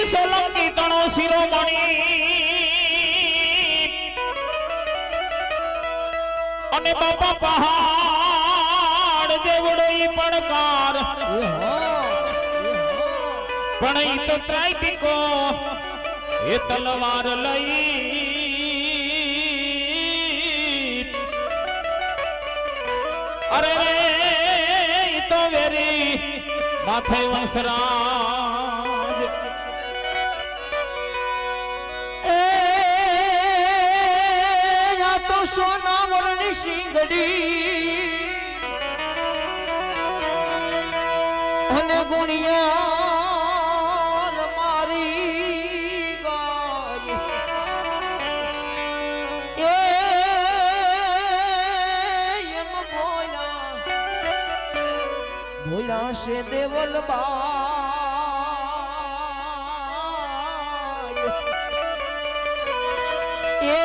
સોલંકી તણો શિરોમણી અને બાપા પહાડ જેવડો ઈ પડકાર પણ ઈ તો ત્રાઈકો એ તલવાર લઈ અરે રે ઈ તો વેરી માથે વંશરાજ તો સોના વરની સિંગડી અને ગુણિયા મારી ગાય એમ બોલા છે દેવલ બાય એ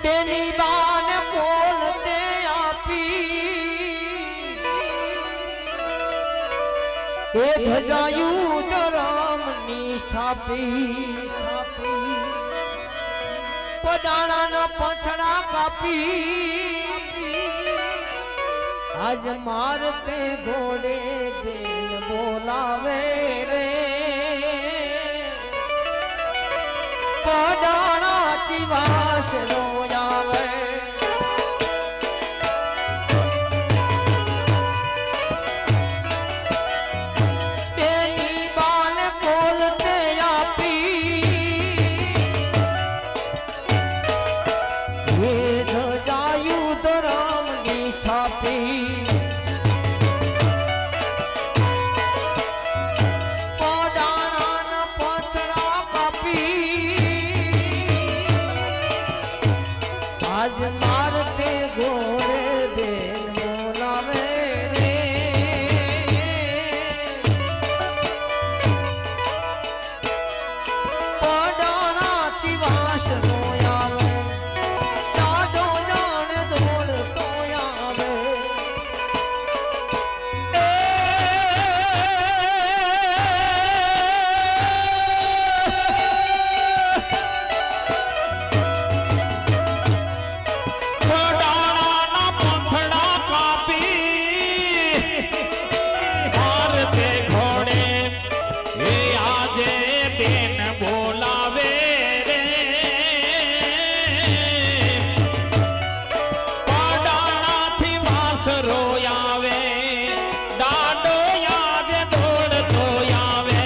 તેની બાન બોલતે આપી એ ભજાયું ધરમની સ્થાપી પડાણાના પઠડા કાપી આજ મારતે ઘોડે બેન બોલાવે રે પડાણા ચીવાસ રોયાવે તેની બાન બોલતે આપી એ ધજાયું ધરમની સ્થાપી પડાણાના પથરા કાપી આજ મારતે ઘોડે બેન બોલાવે રે પડાણા ચીવાસ રોયાવે દાડો જાણે દોડતો આવે પડાણાના પંખડા કાપી ભારતે ઘોડે એ આજે બેન બોલાવે રે પડાણાથી વાસ રોયાવે દાડો આજે દોડતો આવે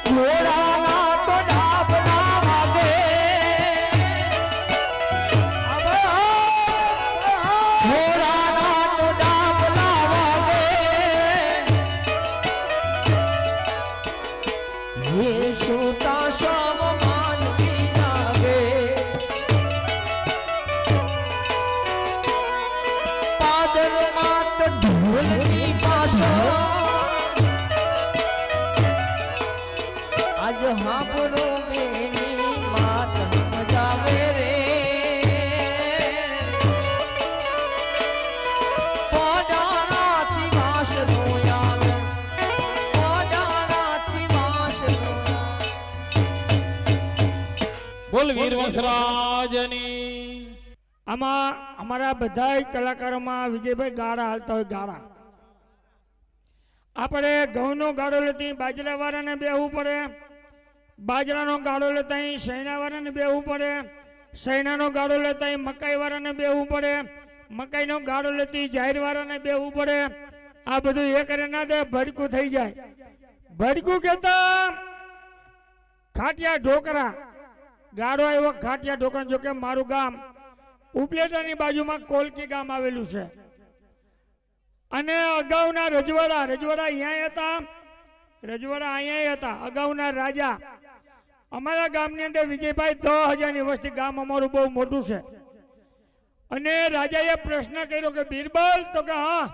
ઘોડાના તો ડાબના વાગે ઘોડાના તો ડાબના વાગે એ સુતા સવ માનવી જાગે પાદરમાં તો ઢોલની પાછળ આજ હાંભળો બેની માત સમજાવે રે પોડાણાથી વાસ રોયાવે પોડાણાથી વાસ બોલ વીર વંશરાજની આમાં અમારા બધા કલાકારોમાં વિજયભાઈ ગાળા હાલતા હોય ગાળા આપણે ઘઉંનો ગાળો લેતી બાજરાવાળાને બેહવું પડે બાજરાનો ગાળો લેતા શૈણાવાળાને બેહવું પડે શૈણાનો ગાળો લેતા મકાઈવાળાને બેહવું પડે મકાઈનો ગાળો લેતી જાહેરવાળાને બેહવું પડે આ બધું એ કરે ના દે ભડકું થઈ જાય ભડકું કહેતા ખાટિયા ઢોકરા ગાળો આવ્યો ખાટિયા ઢોકરા જો કે મારું ગામ ઉપલેટાની બાજુમાં કોલકી ગામ આવેલું છે અને અગાઉના રજવાડા અહીંયા હતા રજવાડા અહીંયા હતા અગાઉના રાજા અમારા ગામની અંદર વિજયભાઈ 10,000ની વસ્તી ગામ અમારું બહુ મોટું છે અને રાજાએ પ્રશ્ન કર્યો કે બીરબલ તો કે હા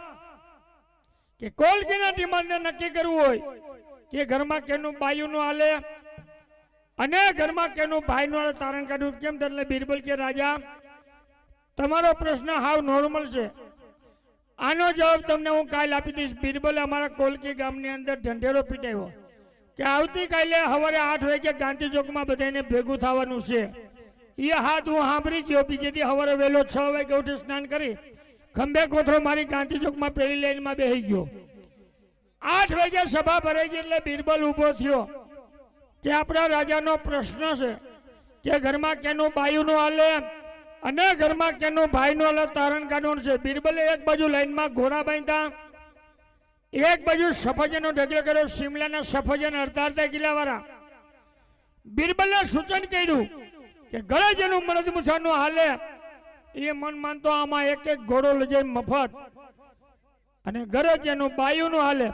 કે કોલકીના ડિમાન્ડને નક્કી કરવું હોય કે ઘરમાં કેનું બાયુનું હાલે અને ઘરમાં કેનું ભાઈનું હાલે તારણ કાઢવું કેમ એટલે બીરબલ કે રાજા તમારો પ્રશ્ન હાવ નોર્મલ છે આનો જવાબ તમને હું કાલ આપી દઈશ બીરબલે અમારા કોલકી ગામની અંદર ઢંઢેરો પીટાવ્યો કે આવતીકાલે સવારે 8 વાગે ગાંધી ચોકમાં બધાને ભેગું થવાનું છે એ હાથ હું સાંભળી ગયો બીજે દી સવારે વહેલો 6 વાગે ઉઠી સ્નાન કરી ખંભે કોથળો મારી ગાંધી ચોકમાં પહેલી લાઈનમાં બેસી ગયો 8 વાગે સભા ભરાઈ ગઈ એટલે બીરબલ ઊભો થયો કે આપણા રાજાનો પ્રશ્ન છે કે ઘરમાં કેનું બાયુનું હાલે અને ઘરમાં કેનું ભાઈનું હાલે તારણ કાઢવાનું છે બીરબલે એક બાજુ લાઈનમાં ઘોડા બાંધ્યા એક બાજુ સફરજનનો ઢગલો કર્યો શિમલાના સફરજન અડધા કિલ્લાવાળા બીરબલે સૂચન કર્યું કે ગળે જેનું મરદ મુસાનું હાલે એ મન માનતો આમાં એક એક ઘોડો લઈ જાય મફત અને ઘરે જેનું બાયુનું હાલે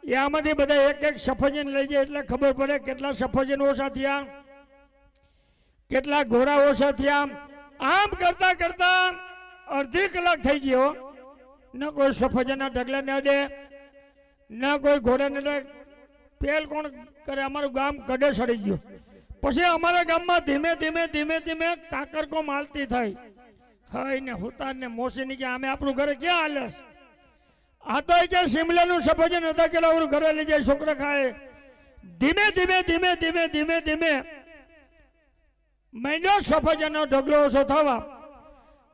એ આમાંથી બધા એક એક સફરજન લઈ જાય એટલે ખબર પડે કેટલા સફરજન ઓછા થયા કેટલા ઘોડા ઓછા થયા આમ કરતા કરતા અડધી કલાક થઈ ગયો ન કોઈ સફરજનના ઢગલા ન દે ન કોઈ ઘોડાને દે પેલ કોણ કરે અમારું ગામ કડે સડી ગયું પછી અમારા ગામમાં ધીમે ધીમે ધીમે ધીમે કાકરકો માલતી થઈ હઈ ને હુતાર ને મોસીની કે અમે આપણું ઘરે ક્યાં હાલે આ તો કે શિમલાનું સફરજન હતા કે લાવરું ઘરે લઈ જાય છોકરા ખાય ધીમે ધીમે ધીમે ધીમે ધીમે ધીમે મહિનો સફરજનનો ઢગલો ઓછો થવા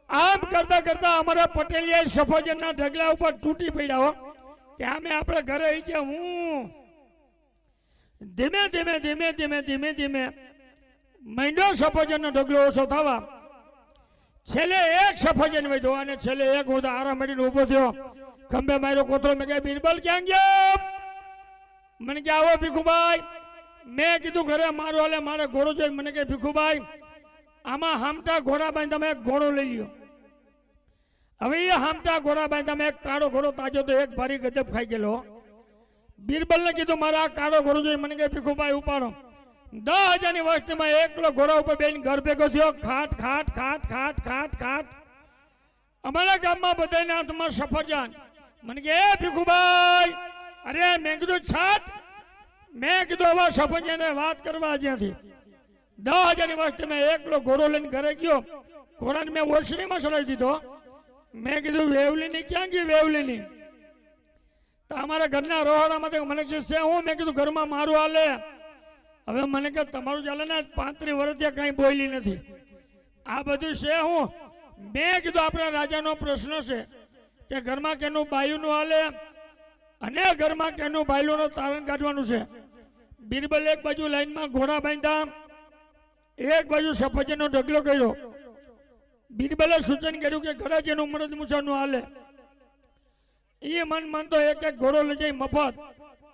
આમ કરતા કરતા અમારા પટેલિયા સફરજનના ઢગલા ઉપર તૂટી પડ્યા હો કે અમે આપણે ઘરે આવી ગયા હું ધીમે ધીમે ધીમે ધીમે ધીમે ધીમે મહિનો સફરજનનો ઢગલો ઓછો થવા છેલ્લે એક સફરજન વધ્યો અને છેલ્લે એક હું આરામ મળીને ઊભો થયો ખંભે માર્યો કોથળો મેં કહ્યું બીરબલ ક્યાં ગયો મને કે આવો ભીખુભાઈ મેં કીધું ઘરે મારો હાલે મારે ઘોડો જોઈ મને કે ભીખુભાઈ આમાં હામટા ઘોડા બાંધી તમે એક ઘોડો લઈ લ્યો હવે એ હામટા ઘોડા બાંધી તમે એક કાળો ઘોડો તાજો તો એક ભારી ગજબ ખાઈ ગયેલો બીરબલને કીધું મારે આ કાળો ઘોડો જોઈ મને કે ભીખુભાઈ ઉપાડો 10,000ની વસ્તીમાં એકલો ઘોડા ઉપર બેન ઘર ભેગો થયો ખાટ ખાટ ખાટ ખાટ ખાટ ખાટ અમારા ગામમાં બધાના હાથમાં સફરજન મને કે એ ભીખુભાઈ અરે મેં કીધું છાટ મેં કીધું હવે સફરજને વાત કરવા જ્યાંથી 10,000ની વસ્તીમાં એકલો ઘોડો લઈને ઘરે ગયો ઘોડાને મેં ઓસરીમાં ચડાવી દીધો મેં કીધું વેવલીની ક્યાં ગઈ વેવલીની તો અમારા ઘરના રોહાડામાંથી મને છે હું મેં કીધું ઘરમાં મારું હાલે હવે મને કે તમારું ચાલે ને 35 વર્ષથી કંઈ બોલી નથી આ બધું છે હું મેં કીધું આપણા રાજાનો પ્રશ્ન છે કે ઘરમાં કેનું બાયુનું હાલે અને ઘરમાં કેનું બાયલુનું તારણ કાઢવાનું છે બીરબલ એક બાજુ લાઈનમાં ઘોડા બાંધ્યા એક બાજુ સફરજનનો ઢગલો કર્યો બીરબલે સૂચન કર્યું કે ઘરે જેનું મરદ મુસાનું હાલે એ મન માનતો એક એક ઘોડો લઈ જાય મફત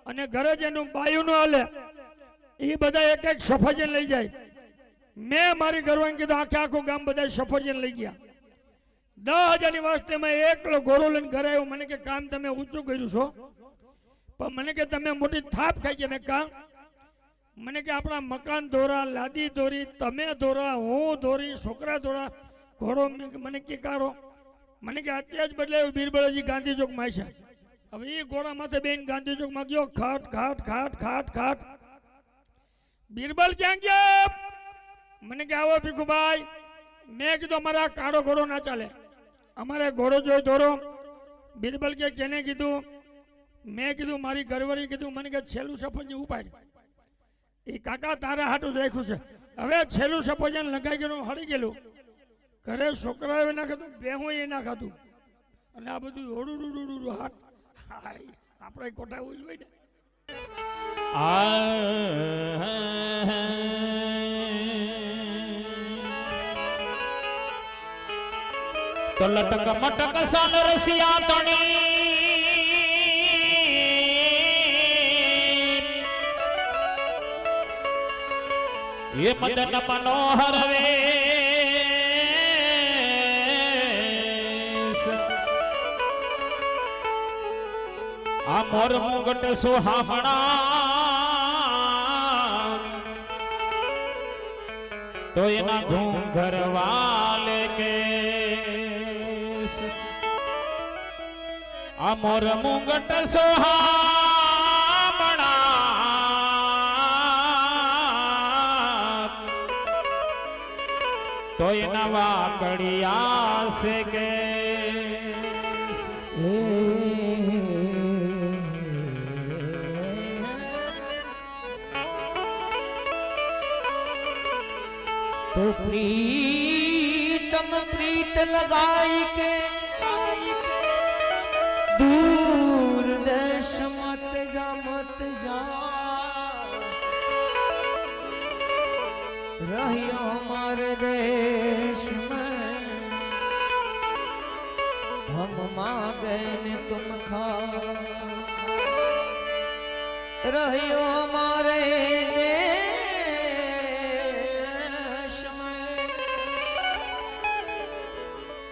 અને ઘરે જેનું બાયુનું હાલે એ બધા એક એક સફરજન લઈ જાય મેં મારી ઘરવાને કીધું આખે આખું ગામ બધા સફરજન લઈ ગયા 10,000ની વસ્તીમાં એકલો ઘોડો લઈને ઘરે આવ્યો મને કે કામ તમે ઊંચું કર્યું છો પણ મને કે તમે મોટી થાપ ખાઈ ગયા મેં કામ મને કે આપણા મકાન દોરા લાદી દોરી તમે દોરા હું દોરી છોકરા દોરા ઘોડો મને કે કાઢો મને કે અત્યારે જ બદલાયું બીરબલજી ગાંધી ચોકમાં છે હવે એ ઘોડા માથે બેન ગાંધી ચોકમાં ગયો ખાટ ખાટ ખાટ ખાટ ખાટ બીરબલ ક્યાં ગયા? મને કે આવો ભીખુભાઈ. મેં કીધું અમારા કાળો ઘોડો ના ચાલે, અમારે ઘોડો જોઈ દોરો. બીરબલ કે કેને કીધું? મેં કીધું મારી ઘરવાળી કીધું. મને કે છેલ્લું સફરજન ઉપાડ. એ કાકા તારા હાટું જ રાખ્યું છે. હવે છેલ્લું સફરજન લગાઈ ગયેલું, હળી ગયેલું. ઘરે છોકરાઓ ના ખાતું, બેહું એ ના ખાતું, અને આ બધું હોડું હાથ આપણે કોટાવું જોઈએ ને. તો લટક મટક સાલ રસિયા તણી એ મદન મનોહર વેશ આ મોર મુગટ સુહામણા તો એના ઘૂંઘર વાલે કે આ મોર મુગટ સુહામણા તો એના વાકડિયા છે કે तो प्रीतम प्रीत लगाई के दूर देश मत जा रहियो हमारे देश में हम मांगे ने तुम खा रहियो हमारे देश में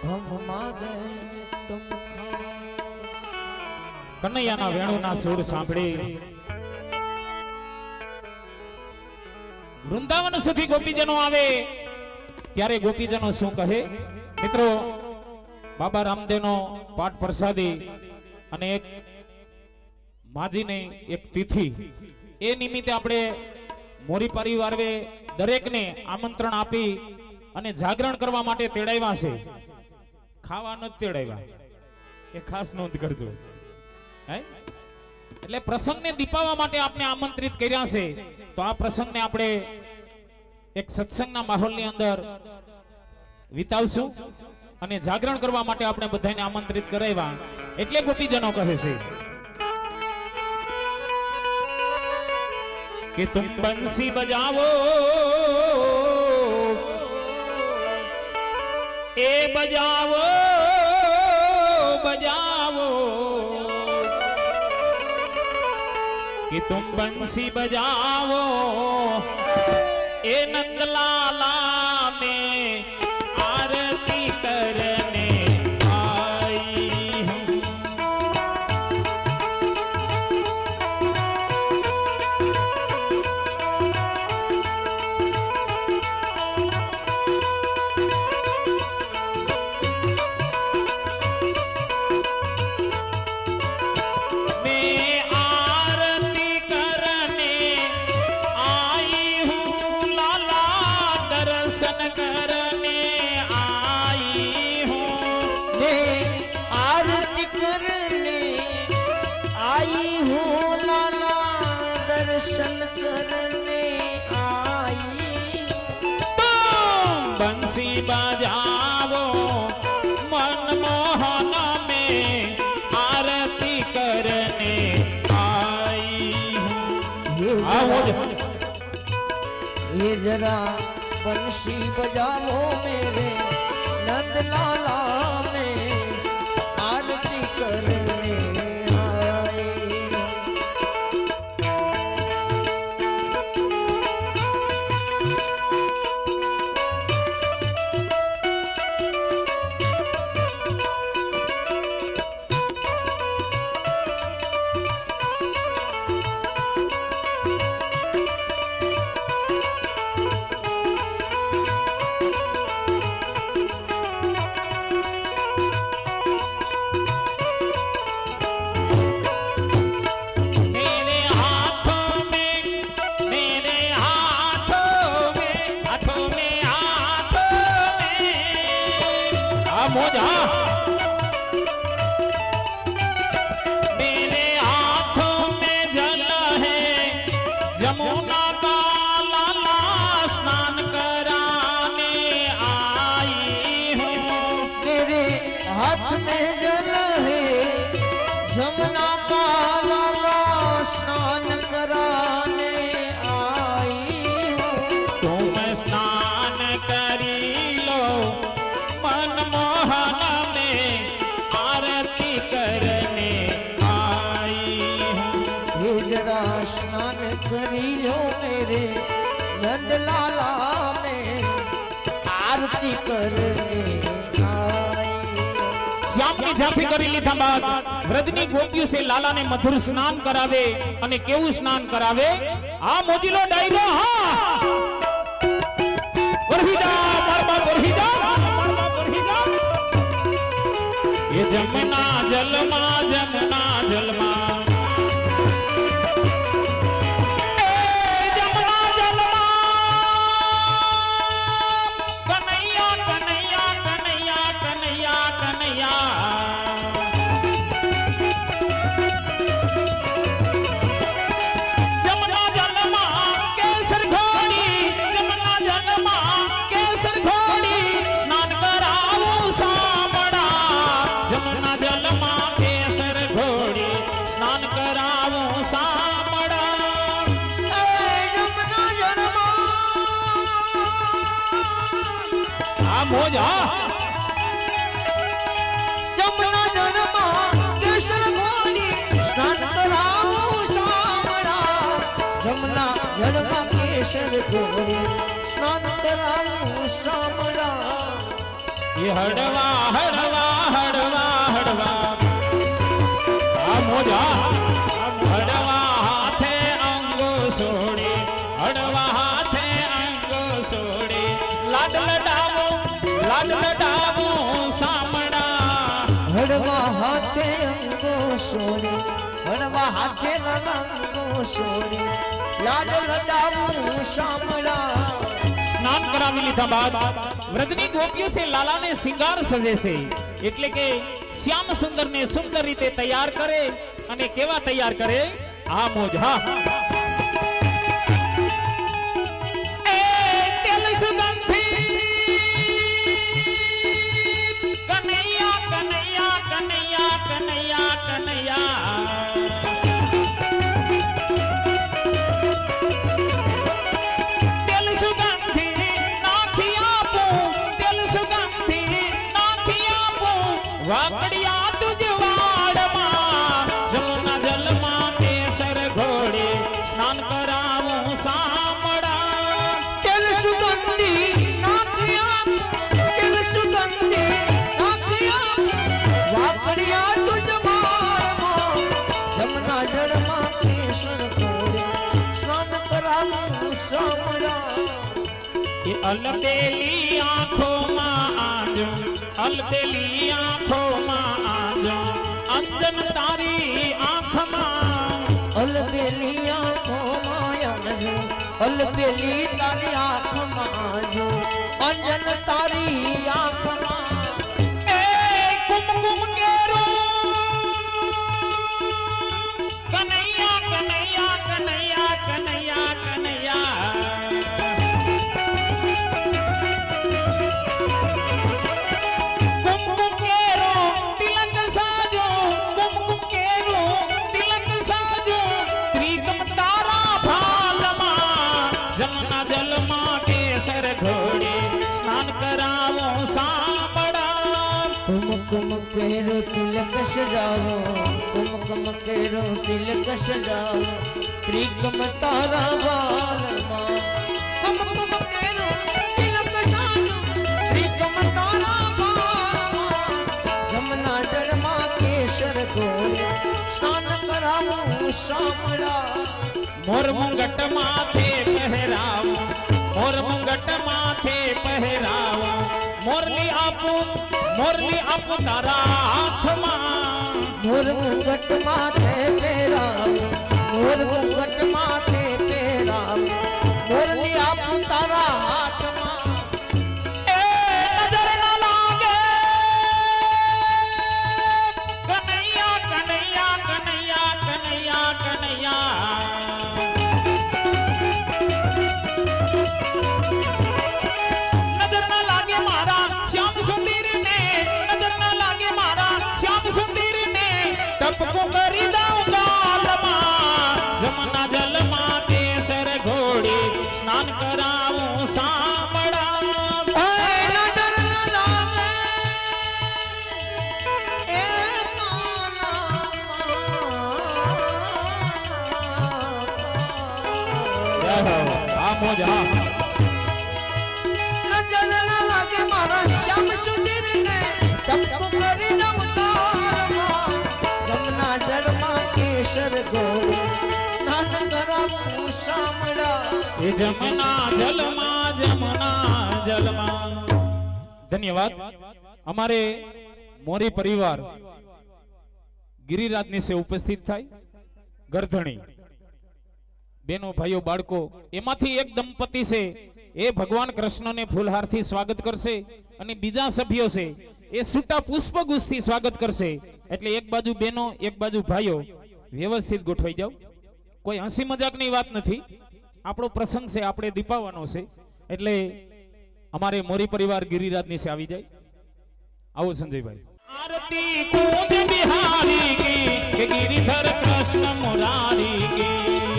हम मांगे ने तुम खा. કનૈયાના વેણુના સુર સાંભળી વૃંદાવન સુધી ગોપીજનો આવે ત્યારે ગોપીજનો શું કહે? મિત્રો, બાબા રામદેવનો પાઠ પ્રસાદી અને એક માજીની એક તિથિ, એ નિમિત્તે આપણે મોરી પરિવારે દરેકને આમંત્રણ આપી અને જાગરણ કરવા માટે તેડાવ્યા છે. ખાવા નથી તેડાવ્યા, એ ખાસ નોંધ કરજો. એટલે પ્રસંગને દીપાવવા માટે આપણે આમંત્રિત કર્યા છે. તો આ પ્રસંગને આપણે એક સત્સંગના માહોલની અંદર વિતાવશું અને જાગરણ કરવા માટે આપણે બધાને આમંત્રિત કરાવ્યા. એટલે ગોપીજનો કહે છે કે તુમ બંસી બજાવો એ બજાવો બજાવો कि तुम बंसी बजाओ ए नंदलाला में आरती करने आई हूँ. बंसी बजाओ मनमोहन में आरती करने आई हूँ. ये जरा बंसी बजाओ मेरे नंदलाला में आरती करने आए. मोजा मेरे हाथों में जल है जमुना का लाला स्नान कराने आई हूँ मेरे हाथ में जल है जमुना का लाला स्नान कराने आई हूँ तुम स्नान करी लो मनमोहन में आरती करने आई हूँ ये जरा स्नान करी लो मेरे नंद लाला में आरती करने आई हूँ। શ્યામની ઝાંખી કરી લીધા બાદ વ્રજની ગોપીઓ છે લાલાને મધુર સ્નાન કરાવે અને કેવું સ્નાન કરાવે આ મોજીલો ડાયરો હા વરહીદા મારબા વરહીદા મારબા વરહીદા એ જમના જલમાં એ જમના જલમાં કનૈયા કનૈયા કનૈયા કનૈયા કનૈયા જમના જલમાં કેસર ઘોડી જમના જલમાં કેસર ઘોડી સ્નાન કરાવું સામડા જમના જલમાં કેસર ઘોડી સ્નાન કરાવું સામડા જમના જન્મા આ મોજ હા જમના જન્મા કેસર ઘોડી સ્નાન કરાવું સામડા જમના જન્મા કેસર ઘોડી સ્નાન કરાવું સામડા ये हड़वा हड़वा हड़वा हड़वा आ मोजा हड़वा हाथे अंगो सोड़े हड़वा हाथे अंगो सोड़े लाड लडावो सामड़ा હળવા હાથે અંગો સોની હળવા હાથે અંગો સોની લાડ લડાવું સામડા સ્નાન કરાવી લીધા બાદ વ્રજની ગોપીઓ છે લાલાને શિંગાર સજે છે એટલે કે શ્યામ સુંદરને સુંદર રીતે તૈયાર કરે અને કેવા તૈયાર કરે આ મોજ હા એ તેલ સુગંધી કનૈયા કનૈયા કનૈયા કનૈયા કનૈયા તેલ સુગંધી નાખી આપું તેલ સુગંધી નાખી આપું વાકડિયા તુજ વાડમાં જમના જલમાં કેસર ઘોડે સ્નાન કરાવું સામડા તેલ સુગંધી નાખી આપું તેલ સુગંધી નાખી આપું વાપડિયા તુજ માળમાં જમના જળમાં કેસર ઘોડે સ્નાન કરાવું સામડા ये अलबेली आंखों मां आजो अलबेली आंखों मां आजो अंजन तारी आंख मां अलबेली आँखों माया जो अलबेली तारी आँख माजो अंजन तारी आँख मा ए कुमकुम केरो कन्हैया कन्हैया कन्हैया कन्हैया कन्हैया कुमकुम केरो तिलक साजो कुमकुम केरो तिलक साजो त्रिकम तारा भालमा जमुना जलमा केसर घोड़े स्नान करावो सामड़ा कुमकुम केरो तिलक सजाओ कुमकुम केरो तिलक सजाओ त्रिकम तारा बालमा कुमकुम केरो तिलक सजाओ त्रिकम तारा बालमा जमुना जलमा केसर घोड़े स्नान कराऊं सामड़ा मोर मुंगट माथे पहरावो मोर मुंगट माथे पहरावो मोरली आपू तारा हाथ मां मोर मुंगट माथे पेराओ मोर मुंगट माथे पेराओ मोरली आपू तारा हाथ मां ए नजर न लागे ટપકું કરી દઉં ગાલમાં જમના જલમાં કેસર ઘોડી સ્નાન કરાવું સાંભળા નજર ન લાગે એ આ મોજ હા નજર ન લાગે મારા શ્યામ સુધીરને ટપકું કરી દઉં તારમાં જમના જળમાં કેસર ઘોડી સ્નાન કરાવું સાંભળા એ જમના જલમાં ધન્યવાદ અમારે મોરી પરિવાર ગિરિરાજની સે ઉપસ્થિત થાય ગરધણી બેનો ભાઈઓ બાળકો એમાંથી એક દંપતી છે એ ભગવાન કૃષ્ણને ફૂલહારથી સ્વાગત કરશે અને બીજા સભ્યો છે એ છૂટા પુષ્પગુચ્છથી સ્વાગત કરશે એટલે એક બાજુ બેનો એક બાજુ ભાઈઓ વ્યવસ્થિત ગોઠવાઈ જાવ કોઈ હસી મજાકની વાત નથી આપણો પ્રસંગ છે આપણે દીપાવાનો છે એટલે અમારે મોરી પરિવાર ગિરિરાજની સે આવી જાય આવો સંજયભાઈ આરતી કૂંજ બિહારી કી કે ગિરિધર કૃષ્ણ મુરારી કી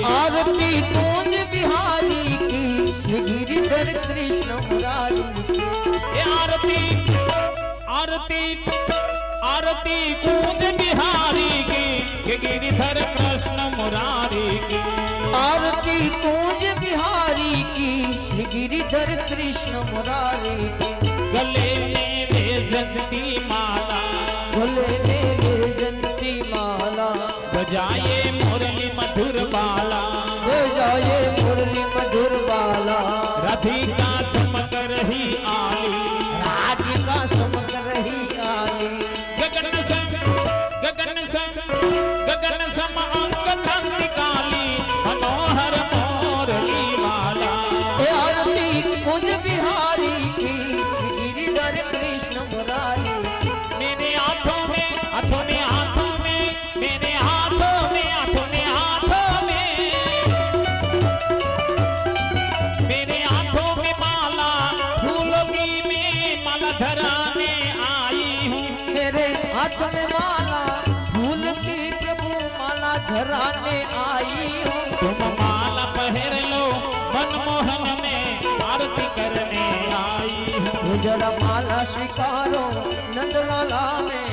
आरती कूंज बिहारी की श्री गिरिधर कृष्ण मुरारी की ये आरती कूंज बिहारी की के गिरिधर कृष्ण मुरारी की आरती कूंज बिहारी की श्री गिरिधर कृष्ण मुरारी की गले में वे जंती माला भोले मेरे जंती माला बजाए मुरली मधुर बाला बजाए मुरली मधुर बाला राधिका चमक रही आली राधिका चमक रही आली गगन सम अंक धंध काली मनोहर मोरली वाला ए आरती कूंज बिहारी की श्री गिरिधर कृष्ण मुरारी मेरे हाथों में मेरे हाथों में मेरे हाथों में माला फूलों की मैं माला धराने आई हूँ मेरे हाथ में माला फूल की प्रभु माला धराने आई हूँ तुम माला पहन लो मनमोहन में आरती करने आई हूँ जरा माला स्वीकारो नंदलाला में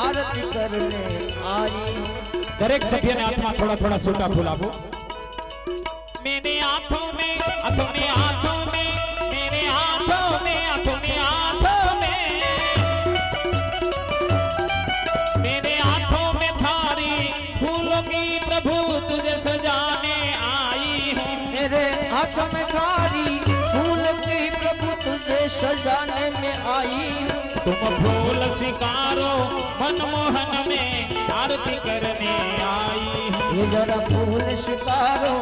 आरती करने आई हूँ दरेक सभ्य ने हाथ में थोड़ा थोड़ा सूटा फूल आपो मेरे हाथों में मेरे हाथों में मेरे हाथों में थारी फूलों की प्रभु तुझे सजाने आई हूँ मेरे हाथ में थारी फूल की प्रभु तुझे सजाने में आई हूँ तुम फूल सिकारो मनमोहन में आरती करने आई हूँ ये जरा फूल स्वीकारो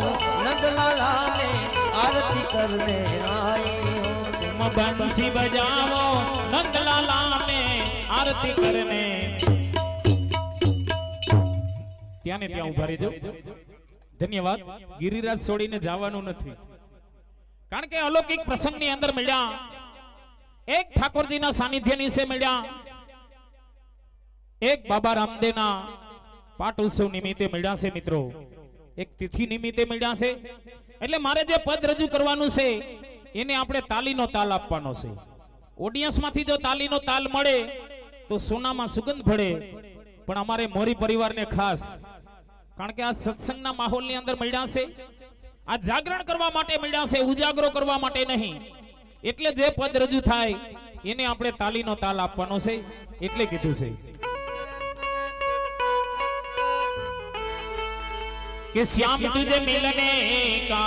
नंदलाला में आरती करने आई हूँ तुम बंसी बजाओ नंदलाला में आरती करने ત્યાં ને ત્યાં ઉભા રહેજો ધન્યવાદ ગિરિરાજ છોડીને જવાનું નથી કારણ કે અલૌકિક પ્રસંગની અંદર મળ્યા એક ઠાકોરજીના સાનિધ્યની સે મળ્યા એક બાબા રામદેવના પાટ ઉત્સવ નિમિત્તે મળ્યા છે મિત્રો એક તિથિ નિમિત્તે મળ્યા છે એટલે મારે જે પદ રજૂ કરવાનું છે એને આપણે તાલીનો તાલ આપવાનો છે ઓડિયન્સમાંથી જો તાલીનો તાલ મળે તો સોનામાં સુગંધ ભળે પણ અમારે મોરી પરિવારને ખાસ કારણ કે આ સત્સંગના માહોલની અંદર મળ્યા છે આ જાગરણ કરવા માટે મળ્યા છે ઉજાગરો કરવા માટે નહીં એટલે જે પદ રજૂ થાય એને આપણે તાલીનો તાલ આપવાનો છે એટલે કીધું છે कि श्याम तुझे मिलने का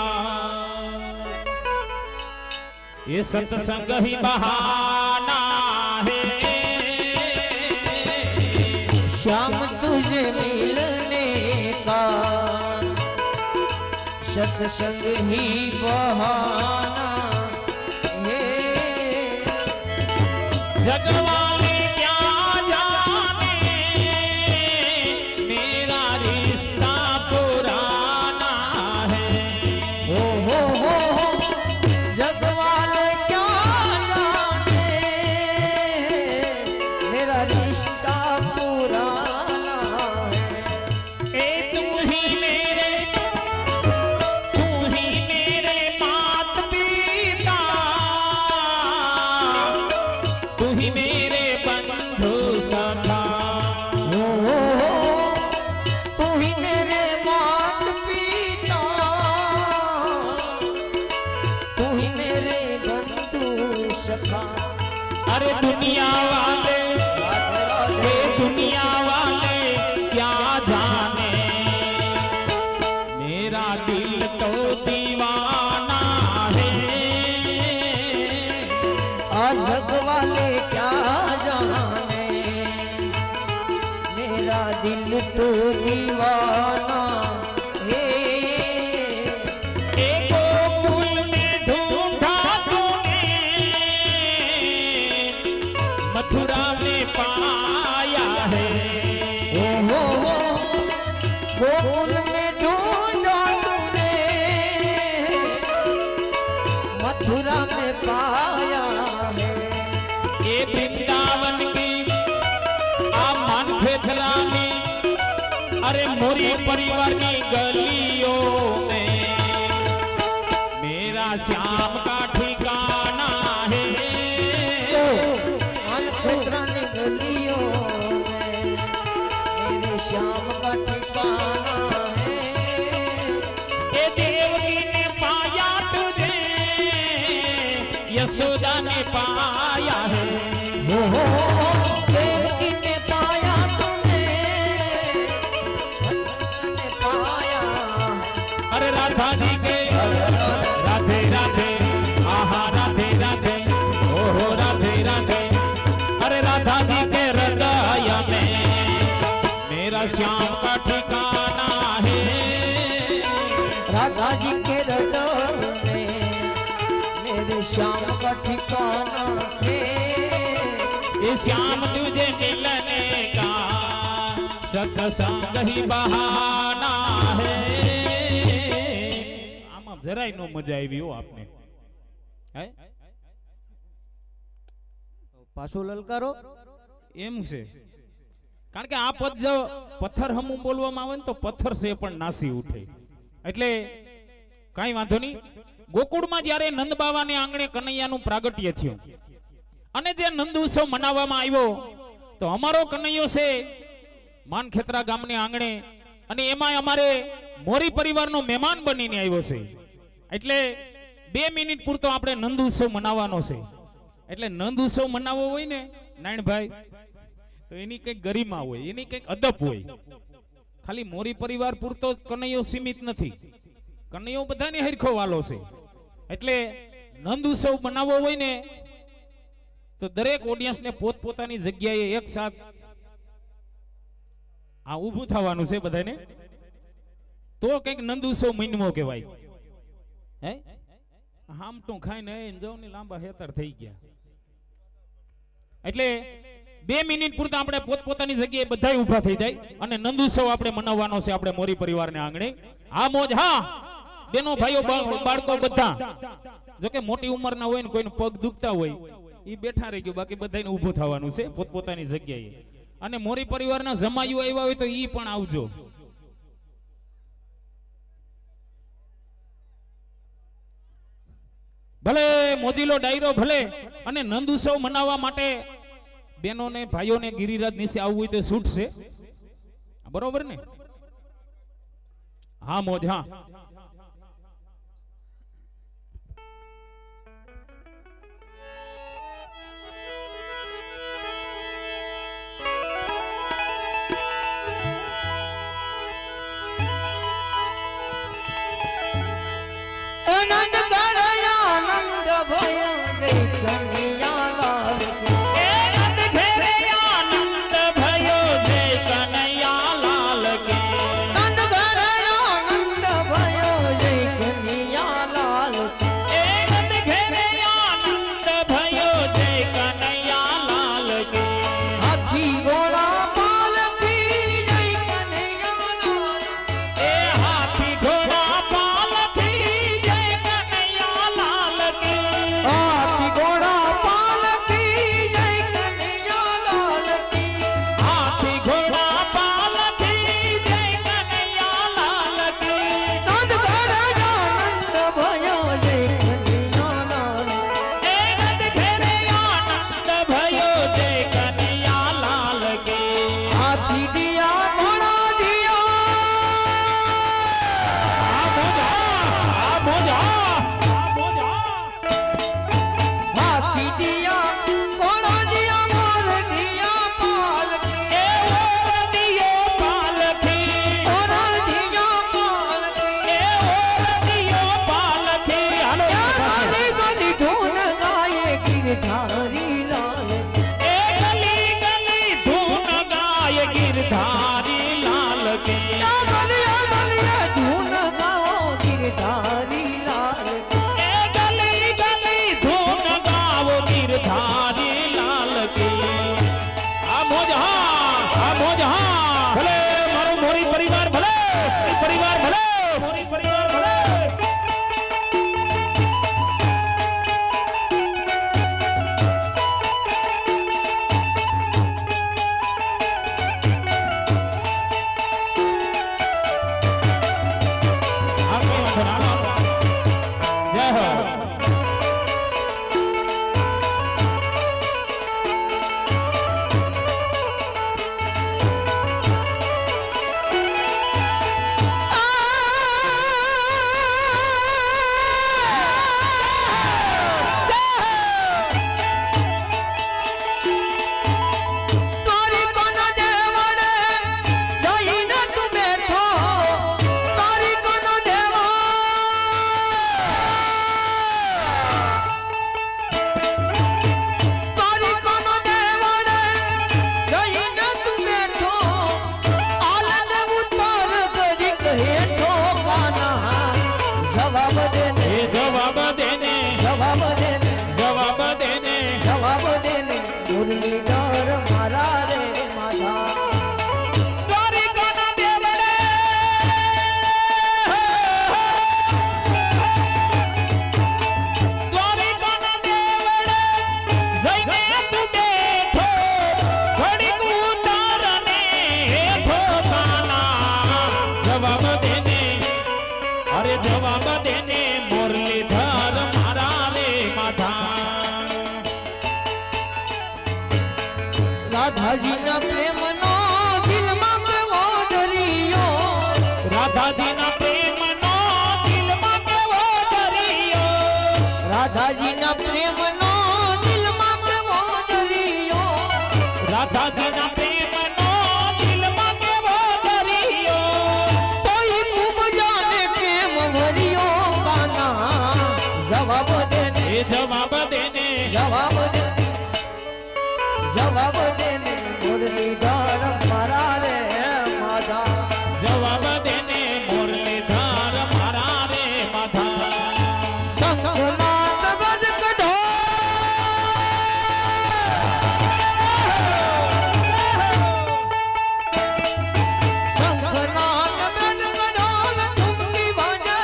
ये सत्संग ही बहाना है श्याम तुझे मिलने का सत्संग ही बहाना है जगवाले क्या जाने मेरा रिश्ता पुराना है हो जगवाले क्या जाने मेरा रिश्ता पुराना है દીવાના હે ए गोकुल में ढूंढा तूने मथुरा में पाया है ओहो गोकुल में ढूंढा तूने मथुरा में पाया है ए वृंदावन की आ मानखेतरा में अरे मोरी परिवार की गलियों में मेरा श्याम का ठिकाना है मानखेतरानी गलियों में मेरे श्याम का ठिकाना है ए देवकी ने पाया तुझे यशोदा ने पाया है ओहो देवकी ने पाया तूने भगवान ने पाया अरे राधा जी के राधे राधे आहा राधे राधे ओहो राधे राधे अरे राधा जी के हृदय में मेरा श्याम का ठिकाना है राधा जी के हृदय में मेरे श्याम का ठिकाना है ये श्याम तुझे मिलने का सत्संग ही बहाना है આમાં જરાય નો મજા આવી હો આપને હે પાછો લલકારો એમ છે કારણ કે આ પદ જો પથ્થર હમું બોલવામાં આવે ને તો પથ્થર છે પણ નાસી ઉઠે એટલે કાંઈ વાંધો નહીં ગોકુળમાં જ્યારે નંદ બાવાને આંગણે કનૈયાનું પ્રાગટ્ય થયું અને જે નંદ ઉત્સવ મનાવવામાં આવ્યો તો અમારો કનૈયો છે માનખેતરા ગામને આંગણે અને એમાં અમારે મોરી પરિવારનો મહેમાન બનીને આવ્યો છે એટલે 2 મિનિટ પૂરતો આપણે નંદ ઉત્સવ મનાવવાનો છે એટલે નંદ ઉત્સવ મનાવવો હોય ને નારાયણભાઈ તો એની કંઈક ગરિમા હોય એની કંઈક અદબ હોય ખાલી મોરી પરિવાર પૂરતો જ કનૈયો સીમિત નથી કનૈયો બધાને હરખો વાલો છે એટલે નંદ ઉત્સવ બનાવવો હોય ને તો દરેક ઓડિયન્સને પોતપોતાની જગ્યાએ એક સાથ આ ઊભું થવાનું છે બધાને તો કંઈક નંદ ઉત્સવ મહિનો કહેવાય હે હામટું ખાઈને જાવ ને લાંબા હેતર થઈ ગયા એટલે 2 મિનિટ પૂરતા આપણે પોતપોતાની જગ્યાએ બધા ઊભા થઈ જાય અને નંદ ઉત્સવ આપણે મનાવવાનો છે આપણે મોરી પરિવારને આંગણે આ મોજ હા બેનો ભાઈઓ બાળકો બધા જોકે મોટી ઉંમરના હોય ને કોઈને પગ દુખતા હોય એ બેઠા રહી ગયું બાકી બધાને ઊભું થવાનું છે પોતપોતાની જગ્યાએ અને મોરી પરિવારના જમાઈઓ આવ્યા હોય તો ઈ પણ આવજો ભલે મોજીલો ડાયરો ભલે અને નંદ ઉત્સવ મનાવવા માટે બેનોને ભાઈઓને ગિરિરાજ નીચે આવવું હોય તો છૂટ છે બરોબર ને હા મોજ હા આનંદ કરયા આનંદ ભયો જય કનૈયા લાલ કી આનંદ ઘેરે આનંદ ભયો જય કનૈયા લાલ કે આનંદ કરયા આનંદ ભયો હાલો જય હો રાધાજીના પ્રેમનો દિલમાં કેવો દરિયો રાધાજીના પ્રેમનો દિલમાં કેવો દરિયો રાધાજીના પ્રેમનો દિલમાં કેવો દરિયો રાધાજીના પ્રેમનો દિલમાં કેવો દરિયો કોઈ ખૂબ જાને કેમ ભર્યો કાના જવાબ દે ને એ જવાબ દેને જવાબ દે જવાબ દે ને મુરલીધર મારા રે માધા જવાબ દેને મુરલીધર મારા રે માધા શંખનાદ ગજ કઢો શંખનાદ ગજ કઢો ઠુમકી બાજે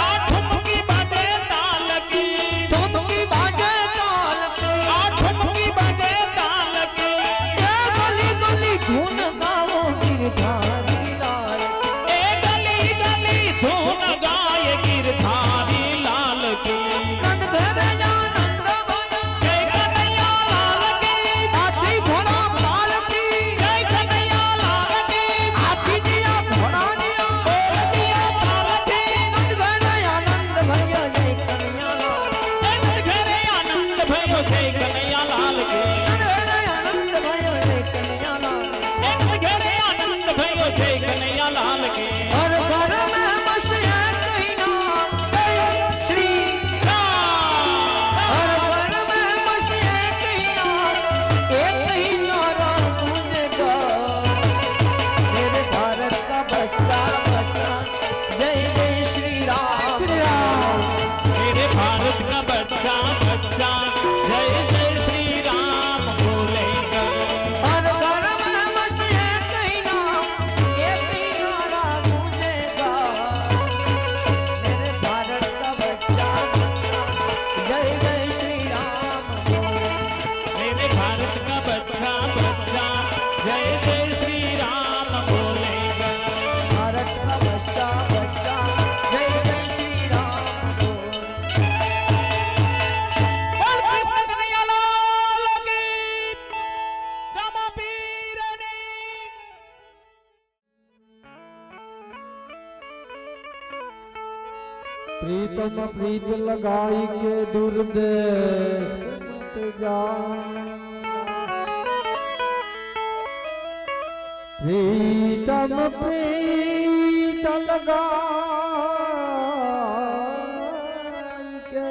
આ ઠુમકી બાજે તાલ કી ઠુમકી બાજે તાલ કે આ ઠુમકી બાજે તાલ કી એ ગલી ગલી ધૂન ગાવો ગિરધારી લાલ એ ગલી ગલી ધૂન ગાય ગિરધારી લાલ કી નંદ ઘરે નંદ જય કનૈયા લાલ કી હાથી ઘોડા પાલકી જય કનૈયા લાલ કી હાથી દિયા ઘોડા દિયા ઓરડિયા પાલકી નંદ ઘરે આનંદ ભયો જય કનૈયા લાલ એના ઘરે આનંદ ભયો જય કનૈયા લાલ કી નંદ ઘરે આનંદ ભયો જય કનૈયા લાલ એના ઘરે આનંદ ભયો જય કનૈયા લાલ કી હર ઘર में बसे कहिना श्री રામ हर घर में बसे कहिना एक ही नारा गूंजेगा मेरे भारत का बच्चा बच्चा जय जय श्री राम मेरे भारत का बच्चा बच्चा जय जय श्री राम बोलेगा हर घर में बसे कहिना एक ही नारा गूंजेगा मेरे भारत का बच्चा बच्चा जय जय श्री राम मेरे भारत का बच्चा बच्चा जय जय श्री राम बोलेगा भारत का बच्चा बच्चा जय जय श्री राम बोल बोल कृष्ण कन्हैया लाल की रामा पीरनी प्रीतम प्रीत लगाई के दूर देश मत जा प्रीतम प्रीत लगाई के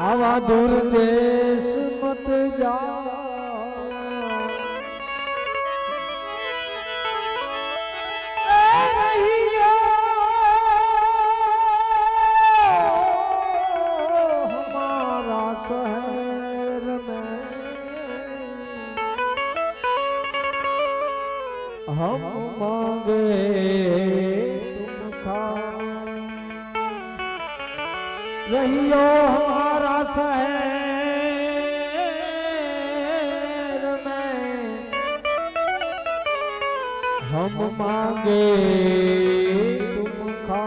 आवा दूर देश मत जा हमारा शहर में हम मांगे तुम खा रहियो हमारा शहर में हम मांगे तुम खा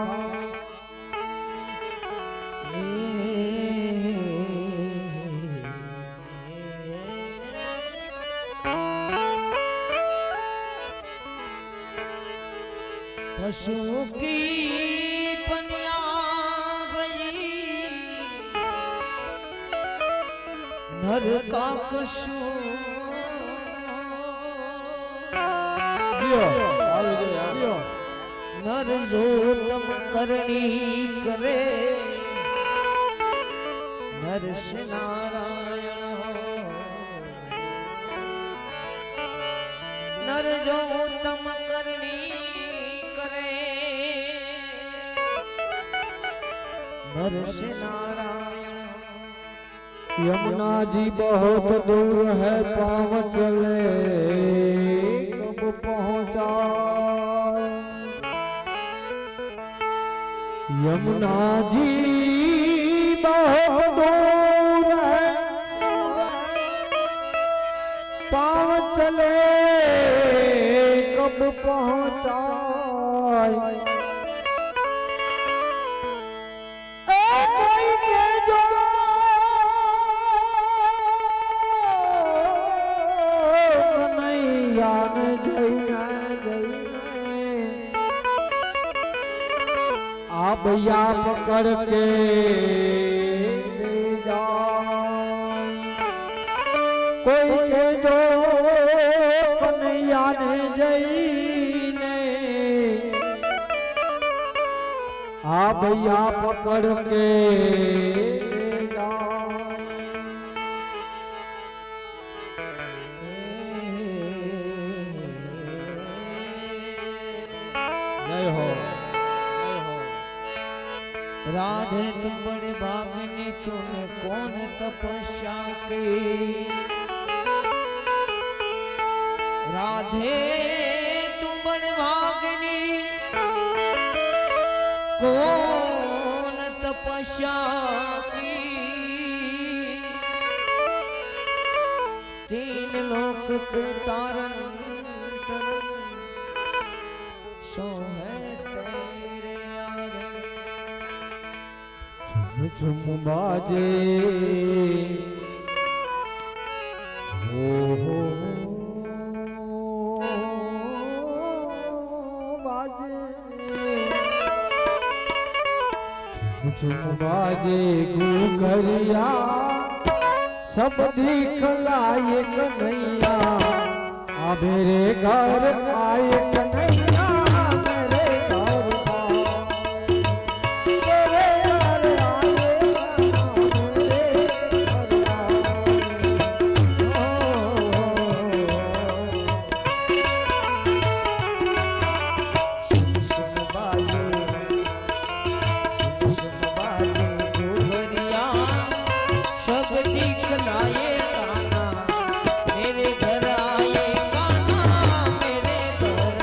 पशु की पनिया गई नर का कशु नर जो तम करनी करे नर से नारायण नर जो तम करनी करे नर से नारायण यमुना जी बहुत दूर है पाँव चले कब पहुँचा यमुना जी बहुत दूर है पाँव चले कब पहुँचा कोई के जो कन्हैया ने जैना आप या पकड़ के ले जाए कोई के जो कन्हैया ने जैने आप या पकड़ के ले जाए जय हो राधे तुम बड़े भागने तूने कौन तपस्या की राधे तुम बड़े भागनी कौन तपस्या की तीन लोक के तारन तरन सो है तेरे यार झुम बाजे हो बाजे झुम बाजे घुघरिया सब दिखलाए कन्हैया आ मेरे घर आए कन्हैया मेरे घर मेरे घर आए कान्हा मेरे घर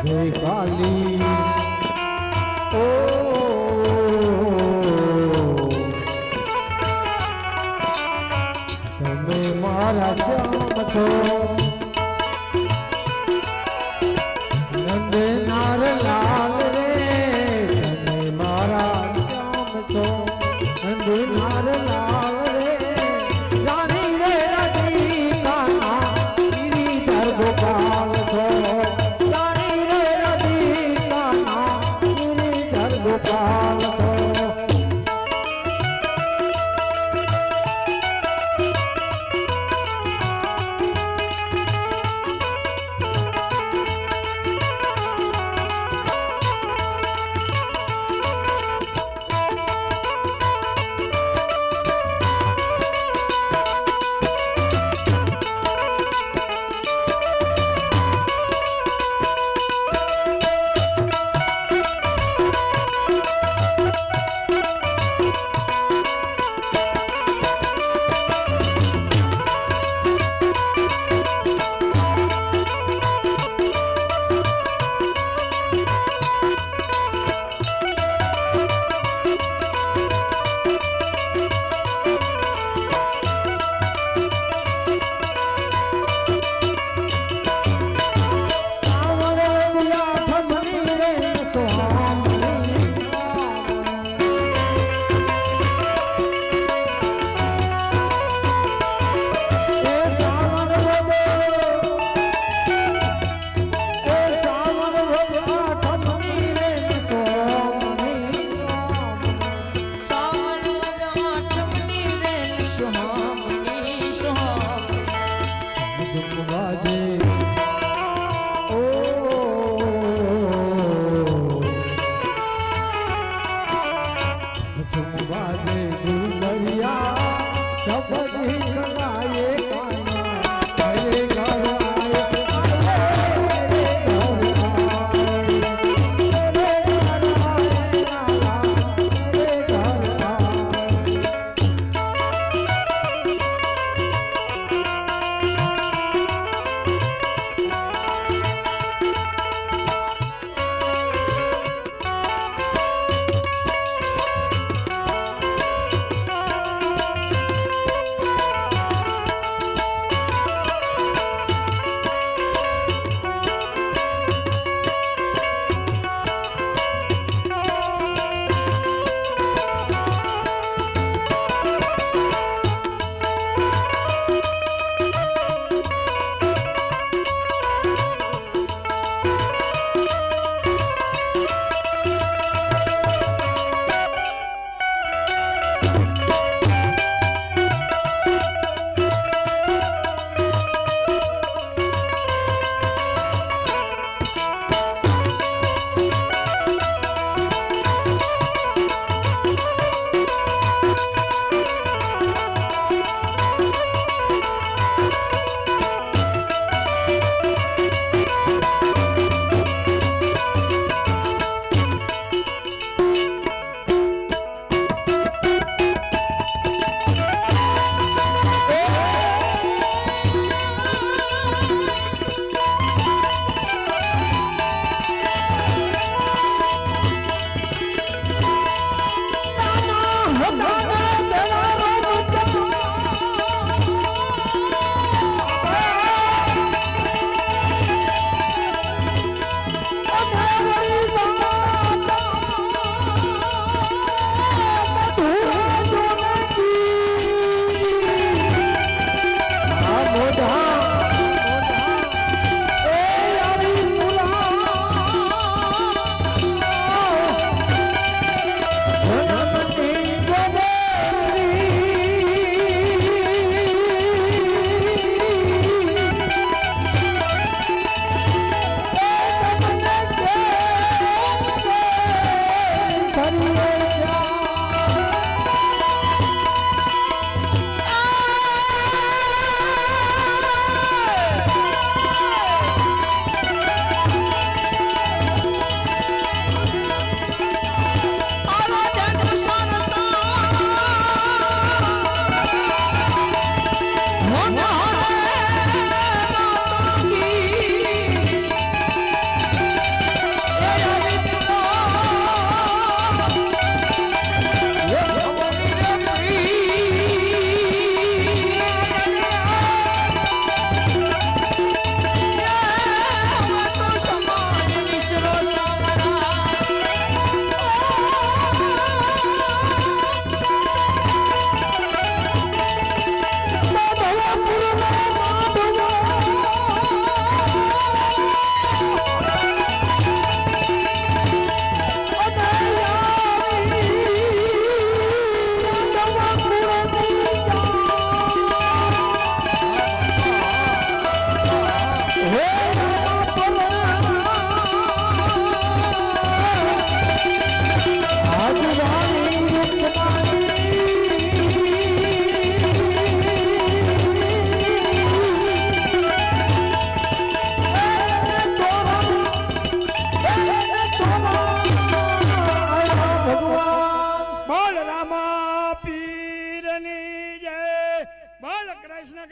હે કાલી ઓ તમે મારા શ્યામ છો નંદનાર લાલ રે તમે મારા શ્યામ છો નંદનાર લાલ રે રાણી રે રાધિકા ગિરિધર ગોપાલ છો રાણી રે રાધિકા ગિરિધર ગોપાલ છો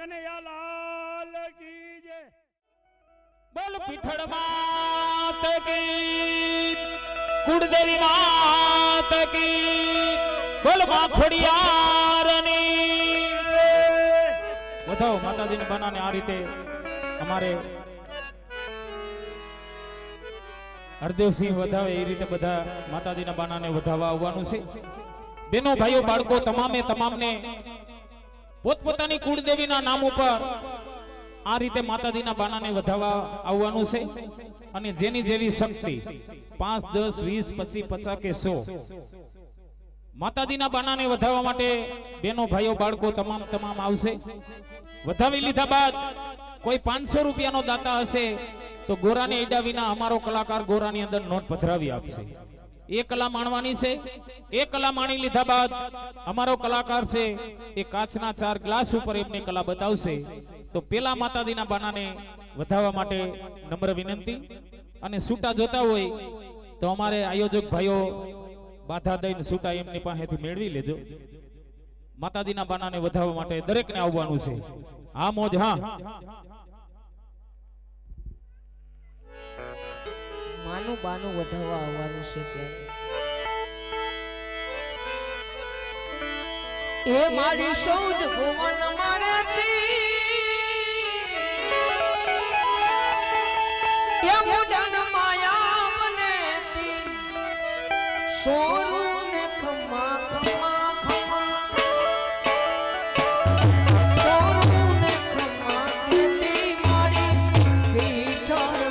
કનૈયા લાલ કી જય. બોલ પીઠળ માત કી, કુળદેવી માત કી, બોલ માં ખોડિયારની. વધાવો માતાજીને બનાને આ રીતે અમારે હરદેવસિંહ વધાવે એ રીતે બધા માતાજીના બાનાને વધાવવા આવવાનું છે. બેનો ભાઈઓ બાળકો તમામને પોતપોતાની કુળદેવીના નામ ઉપર આ રીતે માતાજીના બાનાને વધાવવા આવવાનું છે. અને જેની જેવી શક્તિ 5, 10, 20, 25, 50 કે 100 માતાજીના બાનાને વધાવવા માટે બેનો ભાઈઓ બાળકો તમામ આવશે. વધાવી લીધા બાદ કોઈ 500 રૂપિયાનો દાતા હશે તો ગોરાને એડા વિના અમારો કલાકાર ગોરાની અંદર નોટ પધરાવી આપશે. એ કલા માણવાની છે. એ કલા માણી લીધા બાદ અમારો કલાકાર છે એ કાચના 4 ગ્લાસ ઉપર એમની કલા બતાવશે. તો પેલા માતાજીના બાનાને વધાવવા માટે નમ્ર વિનંતી. અને સૂટા જોતા હોય તો અમારે આયોજક ભાઈઓ બાધા દઈને સૂટા એમની પાસેથી મેળવી લેજો. માતાજીના બાનાને વધાવવા માટે દરેકને આવવાનું છે. હા મોજ. હા માનું બાનું વધાવવા આવવાનું છે ત્યારે એ મારી સૌદ ભુવન મારેતી એ મુડન માયા બનેતી સોરું ને ખમા ખમા ખમા સોરું ને ખમા દેતી મારી પીઠળ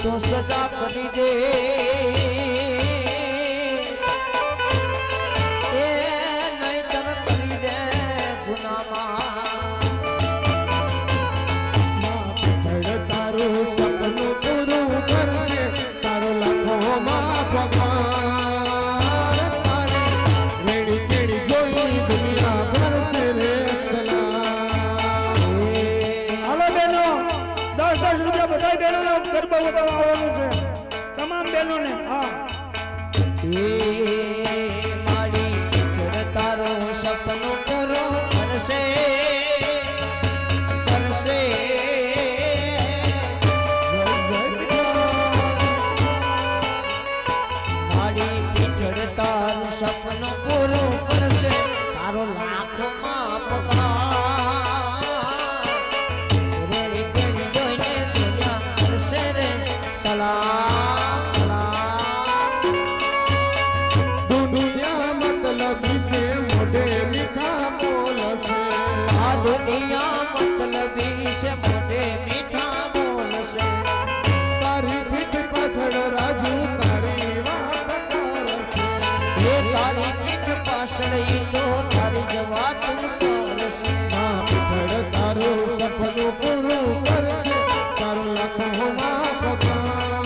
તો સજા કરી દે એ નહીં તર કરી દે ગુનામાં તારું સપનું પૂરું તારી પીઠળ તારું સપનું પૂરું કરશે તારો લાખમાં પગાર રેડી કરી જોઈને દુનિયા કરશે રે સલામ સલામ દુનિયા મતલબી છે મોઢે મીઠા બોલ છે આ દુનિયા મતલબી છે મોઢે મીઠા બોલ છે તારી પીઠ પાછળ રાજુ તારી વાત કરશે એ તારી પીઠ પાછળ ઈ તો તારી જ વાત કરશે ના પીઠળ તારું સપનું પૂરું કરશે તારું લાખોમાં પગાર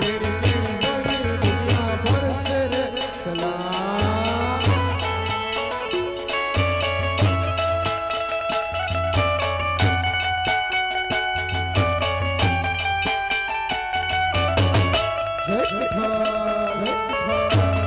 રેડી કેળી જોઈ દુનિયા ભરશે રે સલામ જય પીઠળ જય પીઠળ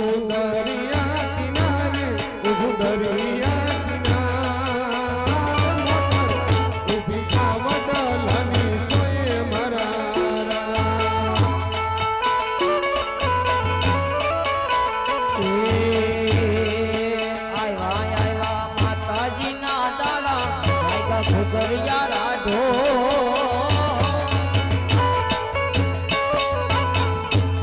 ઊભું દરિયા કિનારે ઊભું દરિયા કિનારે ઊભી આ વડલાની સોય મારા આવ્યા માતાજીના દાડા ગાયકા ઘોઘરિયા રાઢો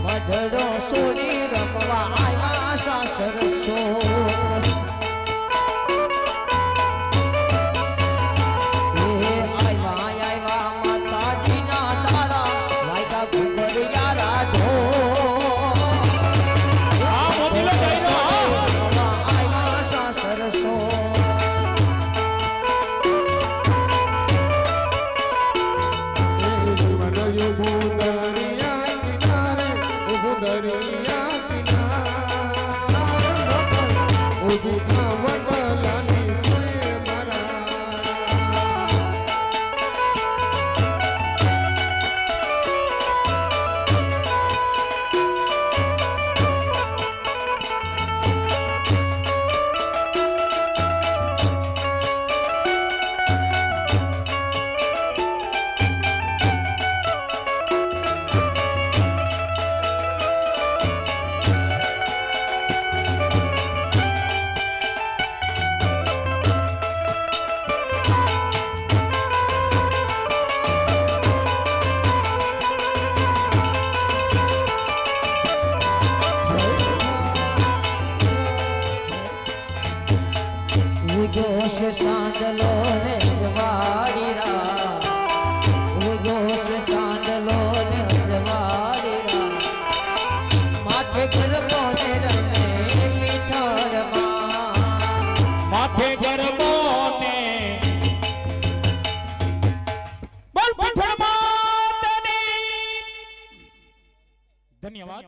મઢડો સોરી રમવા આવ્યા સાસર સો આવ્યા માતાજીના દાડા ગાયકા ઘોઘરિયા રાઢો આ મોતીલો જઈનો આવ્યા સાસર સો ઊભું દરિયા કિનારે ઊભું દરિયા કિનારે ઊભી આ વડલાની સોય મારા ઉગો છે સાંદલો ને જવારી રા ઉગો છે સાંદલો ને જવારી રા માથે ગરબો ને રમે મીઠરમાં માથે ગરબો ને બોલ પઠણ માતની ધન્યવાદ